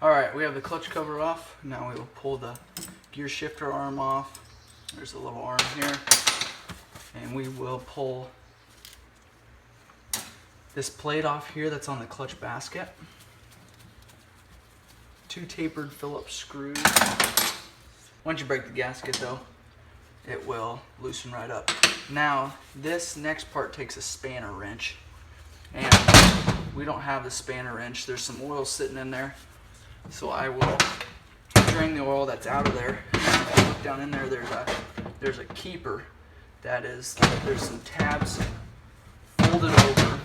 Alright, we have the clutch cover off. Now we will pull the gear shifter arm off. There's a little arm here. And we will pull this plate off here that's on the clutch basket. 2 tapered Phillips screws. Once you break the gasket though, it will loosen right up. Now, this next part takes a spanner wrench. And we don't have the spanner wrench. There's some oil sitting in there. So I will drain the oil that's out of there. If you look down in there, there's a keeper. There's some tabs folded over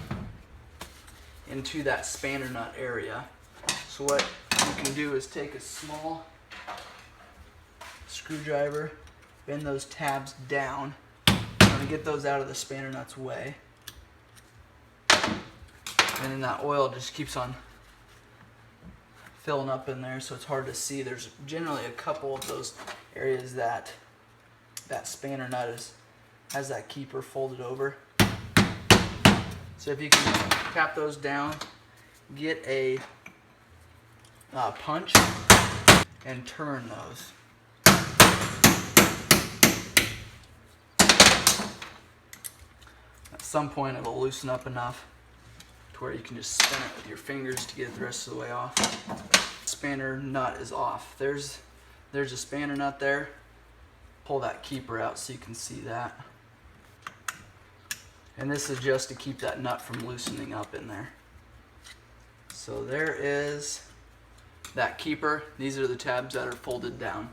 into that spanner nut area. So what you can do is take a small screwdriver, bend those tabs down. I'm going to get those out of the spanner nut's way. And then that oil just keeps on filling up in there, so it's hard to see. There's generally a couple of those areas that spanner nut has that keeper folded over. So if you can tap those down, get a punch and turn those. At some point it'll loosen up enough to where you can just spin it with your fingers to get it the rest of the way off. Spanner nut is off. There's a spanner nut there. Pull that keeper out so you can see that. And this is just to keep that nut from loosening up in there. So there is that keeper. These are the tabs that are folded down.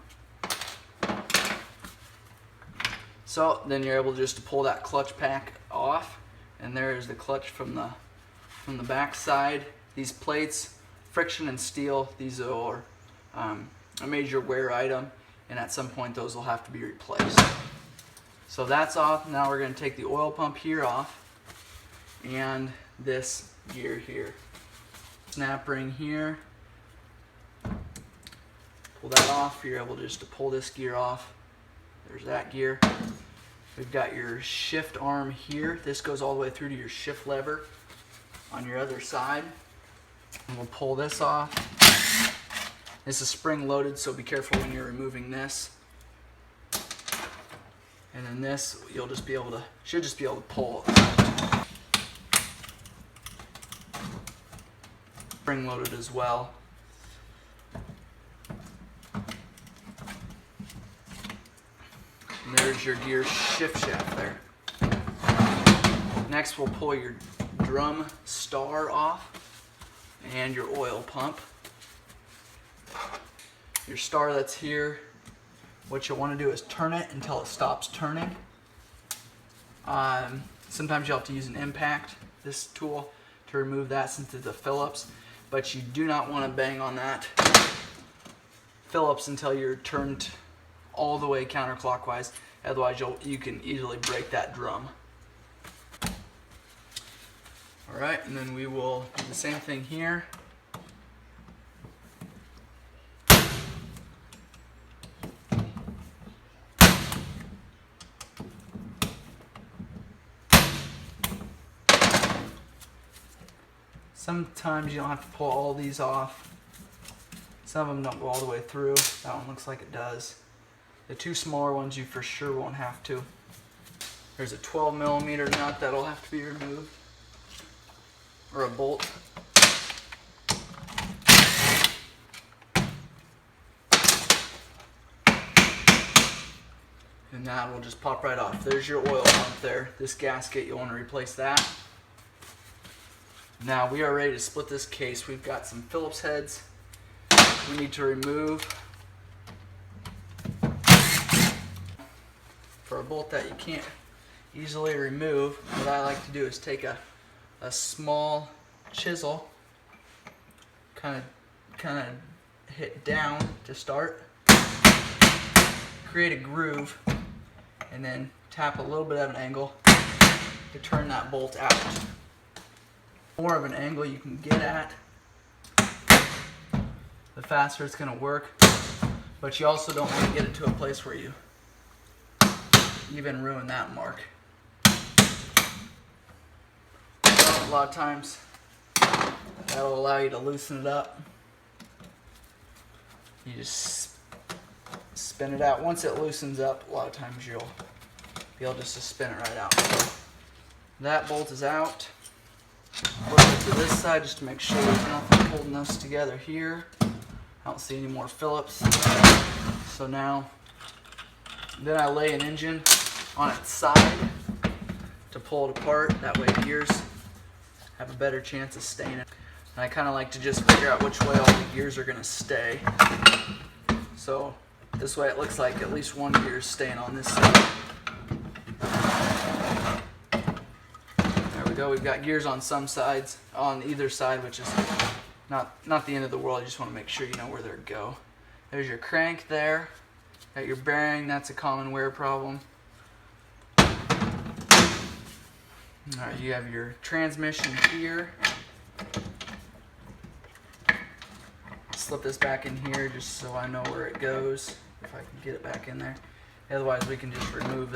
So then you're able just to pull that clutch pack off, and there is the clutch from the back side. These plates, friction and steel, these are a major wear item, and at some point those will have to be replaced. So that's off. Now we're going to take the oil pump here off and this gear here. Snap ring here. Pull that off. You're able just to pull this gear off. There's that gear. We've got your shift arm here. This goes all the way through to your shift lever on your other side. And we'll pull this off. This is spring loaded, so be careful when you're removing this. And then this, you'll just be able to, should just be able to pull out. Spring loaded as well. And there's your gear shift shaft there. Next we'll pull your drum star off and your oil pump. Your star that's here, what you'll want to do is turn it until it stops turning. Sometimes you'll have to use an impact, this tool, to remove that since it's a Phillips, but you do not want to bang on that Phillips until you're turned all the way counterclockwise, otherwise you can easily break that drum. Alright, and then we will do the same thing here. Sometimes you don't have to pull all these off. Some of them don't go all the way through. That one looks like it does. The 2 smaller ones you for sure won't have to. There's a 12mm nut that'll have to be removed. Or a bolt. And that will just pop right off. There's your oil pump there. This gasket, you'll want to replace that. Now we are ready to split this case. We've got some Phillips heads we need to remove. For a bolt that you can't easily remove, what I like to do is take a small chisel, kind of hit down to start, create a groove, and then tap a little bit of an angle to turn that bolt out. More of an angle you can get at, the faster it's going to work, but you also don't want to get it to a place where you even ruin that mark. So a lot of times that'll allow you to loosen it up You just spin it out. Once it loosens up, a lot of times you'll be able just to spin it right out. So that bolt is out. Look to this side just to make sure there's nothing holding us together here. I don't see any more Phillips. So now, then I lay an engine on its side to pull it apart. That way gears have a better chance of staying in. And I kind of like to just figure out which way all the gears are going to stay. So this way it looks like at least one gear is staying on this side. There we go. We've got gears on some sides, on either side, which is not the end of the world. You just want to make sure you know where they're go. There's your crank there. Got your bearing. That's a common wear problem. Alright, you have your transmission here. Slip this back in here just so I know where it goes, if I can get it back in there. Otherwise we can just remove